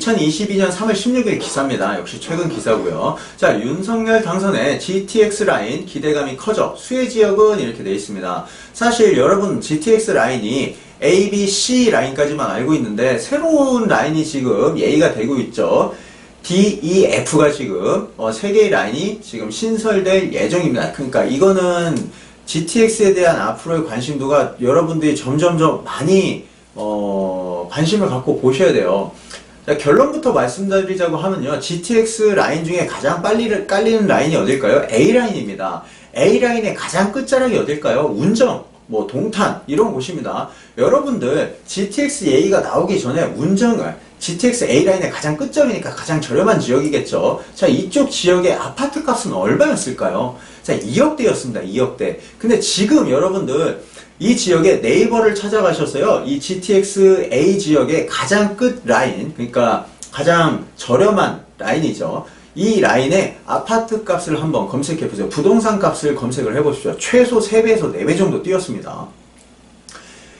2022년 3월 16일 기사입니다. 역시 최근 기사고요. 자, 윤석열 당선에 GTX 라인 기대감이 커져 수혜 지역은 이렇게 되어 있습니다. 사실 여러분 GTX 라인이 A, B, C 라인까지만 알고 있는데 새로운 라인이 지금 예의가 되고 있죠. D, E, F가 지금 3개의 라인이 지금 신설될 예정입니다. 그러니까 이거는 GTX에 대한 앞으로의 관심도가 여러분들이 점점점 많이 관심을 갖고 보셔야 돼요. 자, 결론부터 말씀드리자고 하면요. GTX 라인 중에 가장 빨리 깔리는 라인이 어딜까요? A라인입니다. A라인의 가장 끝자락이 어딜까요? 운정, 뭐 동탄 이런 곳입니다. 여러분들 GTX A가 나오기 전에 운정을 GTX A라인의 가장 끝점이니까 가장 저렴한 지역이겠죠. 자, 이쪽 지역의 아파트 값은 얼마였을까요? 자, 2억대였습니다. 2억대. 근데 지금 여러분들 이 지역에 네이버를 찾아가셔서요. 이 GTX A 지역의 가장 끝 라인, 그러니까 가장 저렴한 라인이죠. 이 라인의 아파트 값을 한번 검색해보세요. 부동산 값을 검색을 해보십시오. 최소 3배에서 4배 정도 뛰었습니다.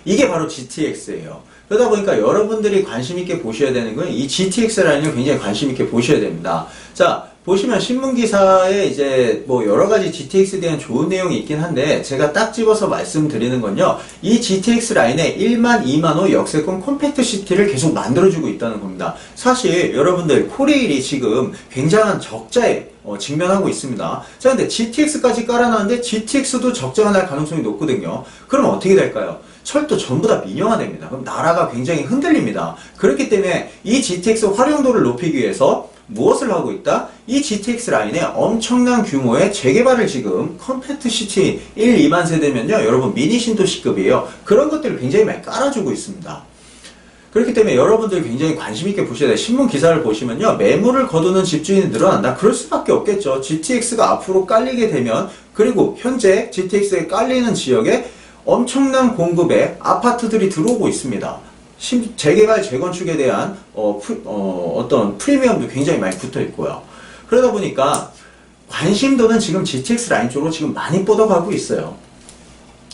이게 바로 GTX예요. 그러다 보니까 여러분들이 관심있게 보셔야 되는 건 이 GTX 라인을 굉장히 관심있게 보셔야 됩니다. 자, 보시면 신문기사에 이제 뭐 여러가지 GTX에 대한 좋은 내용이 있긴 한데 제가 딱 집어서 말씀드리는 건요. 이 GTX 라인에 1만, 2만 호 역세권 컴팩트 시티를 계속 만들어주고 있다는 겁니다. 사실 여러분들 코레일이 지금 굉장한 적자에 직면하고 있습니다. 자, 근데 GTX까지 깔아놨는데 GTX도 적자가 날 가능성이 높거든요. 그럼 어떻게 될까요? 철도 전부 다 민영화됩니다. 그럼 나라가 굉장히 흔들립니다. 그렇기 때문에 이 GTX 활용도를 높이기 위해서 무엇을 하고 있다? 이 GTX 라인에 엄청난 규모의 재개발을 지금 컴팩트 시티 1, 2만 세대면요. 여러분 미니 신도시급이에요. 그런 것들을 굉장히 많이 깔아주고 있습니다. 그렇기 때문에 여러분들 굉장히 관심있게 보셔야 돼요. 신문 기사를 보시면요. 매물을 거두는 집주인이 늘어난다? 그럴 수밖에 없겠죠. GTX가 앞으로 깔리게 되면 그리고 현재 GTX에 깔리는 지역에 엄청난 공급의 아파트들이 들어오고 있습니다. 재개발, 재건축에 대한 어떤 프리미엄도 굉장히 많이 붙어 있고요. 그러다 보니까 관심도는 지금 GTX 라인 쪽으로 지금 많이 뻗어가고 있어요.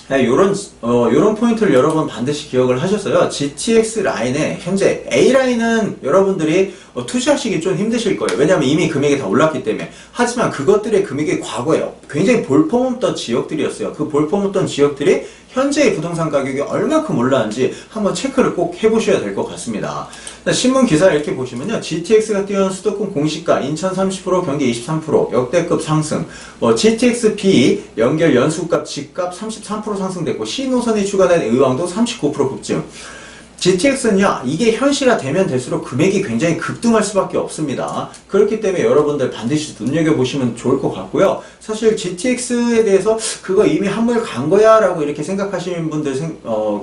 네, 요런 포인트를 여러분 반드시 기억을 하셔서요. GTX 라인에 현재 A라인은 여러분들이 투자하시기 좀 힘드실 거예요. 왜냐하면 이미 금액이 다 올랐기 때문에. 하지만 그것들의 금액이 과거에 굉장히 볼품없던 지역들이었어요. 그 볼품없던 지역들이 현재의 부동산 가격이 얼마큼 올랐는지 한번 체크를 꼭 해보셔야 될 것 같습니다. 신문 기사를 이렇게 보시면요. GTX가 띄운 수도권 공시가 인천 30%, 경기 23% 역대급 상승. GTX B 연결 연수값 집값 33% 상승됐고 C노선이 추가된 의왕도 39% 급증. GTX는요, 이게 현실화 되면 될수록 금액이 굉장히 급등할 수밖에 없습니다. 그렇기 때문에 여러분들 반드시 눈여겨보시면 좋을 것 같고요. 사실 GTX에 대해서 그거 이미 한물 간 거야 라고 이렇게 생각하시는 분들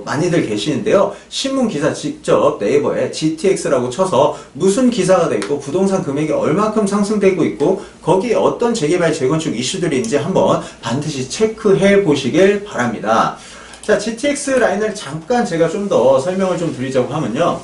많이들 계시는데요. 신문 기사 직접 네이버에 GTX라고 쳐서 무슨 기사가 되어 있고 부동산 금액이 얼마큼 상승되고 있고 거기에 어떤 재개발, 재건축 이슈들이 있는지 한번 반드시 체크해 보시길 바랍니다. 자, GTX 라인을 잠깐 제가 좀 더 설명을 좀 드리자고 하면요.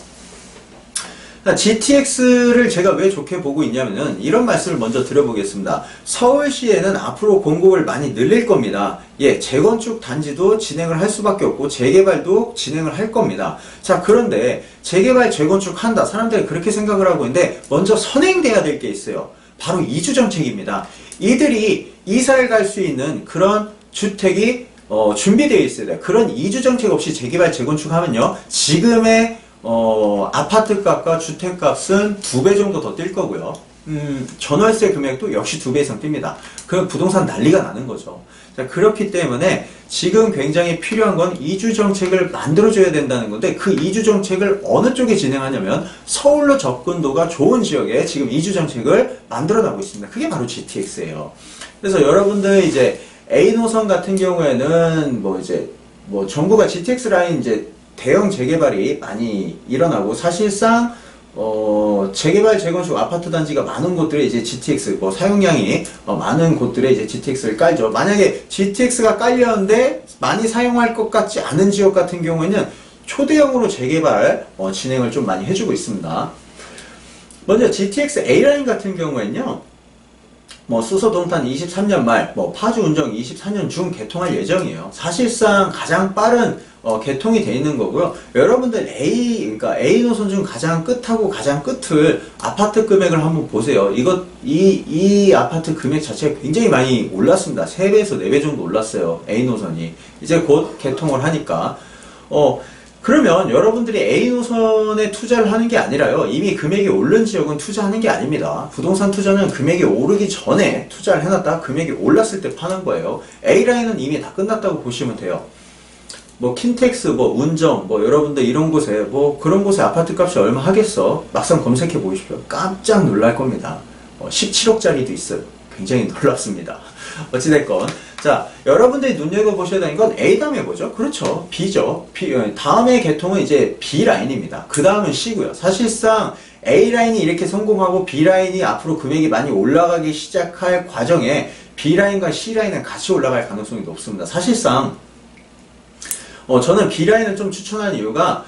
자, GTX를 제가 왜 좋게 보고 있냐면은 이런 말씀을 먼저 드려보겠습니다. 서울시에는 앞으로 공급을 많이 늘릴 겁니다. 예, 재건축 단지도 진행을 할 수밖에 없고 재개발도 진행을 할 겁니다. 자, 그런데 재개발, 재건축 한다. 사람들이 그렇게 생각을 하고 있는데 먼저 선행돼야 될 게 있어요. 바로 이주정책입니다. 이들이 이사를 갈 수 있는 그런 주택이 준비되어 있어야 돼요. 그런 이주정책 없이 재개발, 재건축하면요. 지금의 아파트 값과 주택 값은 2배 정도 더 뛸 거고요. 전월세 금액도 역시 2배 이상 뜁니다. 그럼 부동산 난리가 나는 거죠. 자, 그렇기 때문에 지금 굉장히 필요한 건 이주정책을 만들어줘야 된다는 건데 그 이주정책을 어느 쪽에 진행하냐면 서울로 접근도가 좋은 지역에 지금 이주정책을 만들어 나가고 있습니다. 그게 바로 GTX예요. 그래서 여러분들 이제 A 노선 같은 경우에는 정부가 GTX 라인 이제 대형 재개발이 많이 일어나고 사실상 재개발, 재건축 아파트 단지가 많은 곳들에 이제 GTX 사용량이 많은 곳들에 이제 GTX를 깔죠. 만약에 GTX가 깔렸는데 많이 사용할 것 같지 않은 지역 같은 경우에는 초대형으로 재개발 진행을 좀 많이 해주고 있습니다. 먼저 GTX A라인 같은 경우에는요. 수서 동탄 23년 말, 파주 운정 24년 중 개통할 예정이에요. 사실상 가장 빠른 개통이 돼 있는 거고요. 여러분들 그러니까 A 노선 중 가장 끝하고 가장 끝을 아파트 금액을 한번 보세요. 이 아파트 금액 자체가 굉장히 많이 올랐습니다. 3배에서 4배 정도 올랐어요. A 노선이. 이제 곧 개통을 하니까. 그러면 여러분들이 A 노선에 투자를 하는 게 아니라요. 이미 금액이 오른 지역은 투자하는 게 아닙니다. 부동산 투자는 금액이 오르기 전에 투자를 해놨다 금액이 올랐을 때 파는 거예요. A라인은 이미 다 끝났다고 보시면 돼요. 뭐 킨텍스, 뭐 운정, 뭐 여러분들 이런 곳에 뭐 그런 곳에 아파트 값이 얼마 하겠어? 막상 검색해 보십시오. 깜짝 놀랄 겁니다. 17억짜리도 있어요. 굉장히 놀랍습니다. 어찌됐건 자, 여러분들이 눈여겨보셔야 되는 건 A 다음에 뭐죠? 그렇죠. B죠. 다음에 개통은 이제 B라인입니다. 그 다음은 C고요. 사실상 A라인이 이렇게 성공하고 B라인이 앞으로 금액이 많이 올라가기 시작할 과정에 B라인과 C라인은 같이 올라갈 가능성이 높습니다. 사실상 저는 B라인을 좀 추천하는 이유가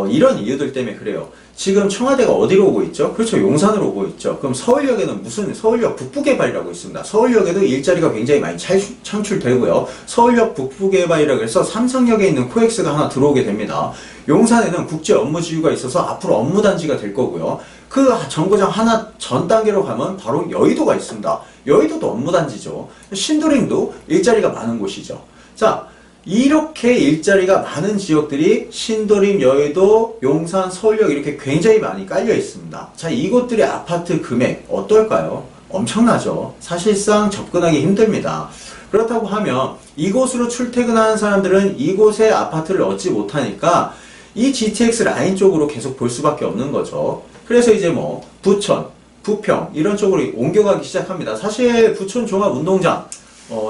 이런 이유들 때문에 그래요. 지금 청와대가 어디로 오고 있죠? 그렇죠. 용산으로 오고 있죠. 그럼 서울역에는 서울역 북부개발이라고 있습니다. 서울역에도 일자리가 굉장히 많이 창출되고요. 서울역 북부개발이라고 해서 삼성역에 있는 코엑스가 하나 들어오게 됩니다. 용산에는 국제 업무지구가 있어서 앞으로 업무단지가 될 거고요. 그 정거장 하나 전 단계로 가면 바로 여의도가 있습니다. 여의도도 업무단지죠. 신도림도 일자리가 많은 곳이죠. 자, 이렇게 일자리가 많은 지역들이 신도림, 여의도, 용산, 서울역 이렇게 굉장히 많이 깔려 있습니다. 자, 이곳들의 아파트 금액 어떨까요? 엄청나죠. 사실상 접근하기 힘듭니다. 그렇다고 하면 이곳으로 출퇴근하는 사람들은 이곳의 아파트를 얻지 못하니까 이 GTX 라인 쪽으로 계속 볼 수밖에 없는 거죠. 그래서 이제 뭐 부천, 부평 이런 쪽으로 옮겨가기 시작합니다. 사실 부천 종합운동장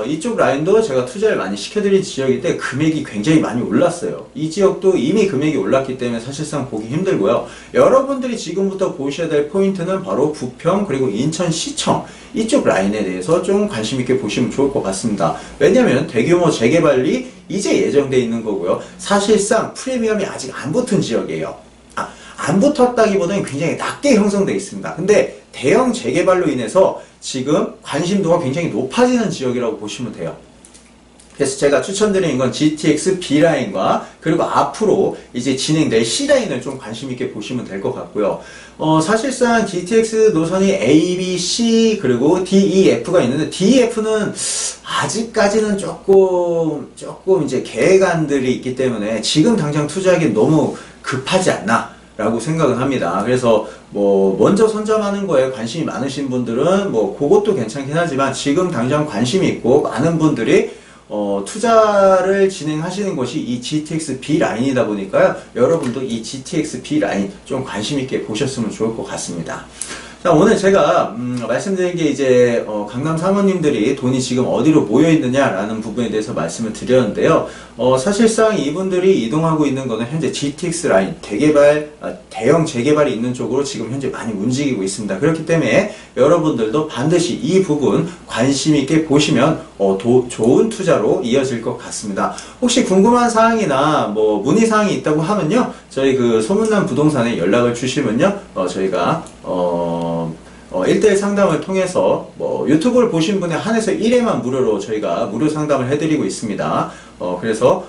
이쪽 라인도 제가 투자를 많이 시켜드린 지역인데 금액이 굉장히 많이 올랐어요. 이 지역도 이미 금액이 올랐기 때문에 사실상 보기 힘들고요. 여러분들이 지금부터 보셔야 될 포인트는 바로 부평 그리고 인천시청 이쪽 라인에 대해서 좀 관심 있게 보시면 좋을 것 같습니다. 왜냐하면 대규모 재개발이 이제 예정되어 있는 거고요. 사실상 프리미엄이 아직 안 붙은 지역이에요. 안 붙었다기보다는 굉장히 낮게 형성되어 있습니다. 근데 대형 재개발로 인해서 지금 관심도가 굉장히 높아지는 지역이라고 보시면 돼요. 그래서 제가 추천드리는 건 GTX B라인과 그리고 앞으로 이제 진행될 C라인을 좀 관심 있게 보시면 될 것 같고요. 사실상 GTX 노선이 A, B, C 그리고 D, E, F가 있는데 D, E, F는 아직까지는 조금 이제 계획안들이 있기 때문에 지금 당장 투자하기엔 너무 급하지 않나 라고 생각은 합니다. 그래서 뭐 먼저 선점하는 거에 관심이 많으신 분들은 뭐 그것도 괜찮긴 하지만 지금 당장 관심이 있고 많은 분들이 투자를 진행하시는 것이 이 GTX B 라인이다 보니까요. 여러분도 이 GTX B 라인 좀 관심 있게 보셨으면 좋을 것 같습니다. 자, 오늘 제가 말씀드린 게 이제 강남 사모님들이 돈이 지금 어디로 모여 있느냐라는 부분에 대해서 말씀을 드렸는데요. 사실상 이분들이 이동하고 있는 거는 현재 GTX 라인 대형 재개발이 있는 쪽으로 지금 현재 많이 움직이고 있습니다. 그렇기 때문에 여러분들도 반드시 이 부분 관심 있게 보시면 좋은 투자로 이어질 것 같습니다. 혹시 궁금한 사항이나 뭐 문의 사항이 있다고 하면요, 저희 그 소문난 부동산에 연락을 주시면요, 저희가 1대1 상담을 통해서 뭐 유튜브를 보신 분에 한해서 1회만 무료로 저희가 무료 상담을 해드리고 있습니다. 그래서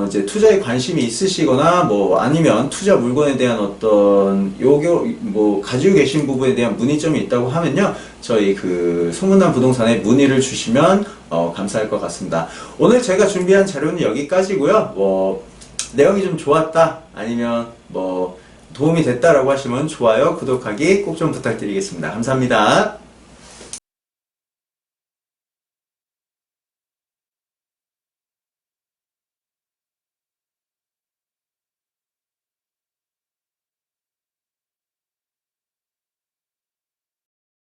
이제 투자에 관심이 있으시거나 뭐 아니면 투자 물건에 대한 어떤 가지고 계신 부분에 대한 문의점이 있다고 하면요, 저희 그 소문난 부동산에 문의를 주시면 감사할 것 같습니다. 오늘 제가 준비한 자료는 여기까지고요. 뭐 내용이 좀 좋았다 아니면 뭐 도움이 됐다라고 하시면 좋아요, 구독하기 꼭 좀 부탁드리겠습니다. 감사합니다.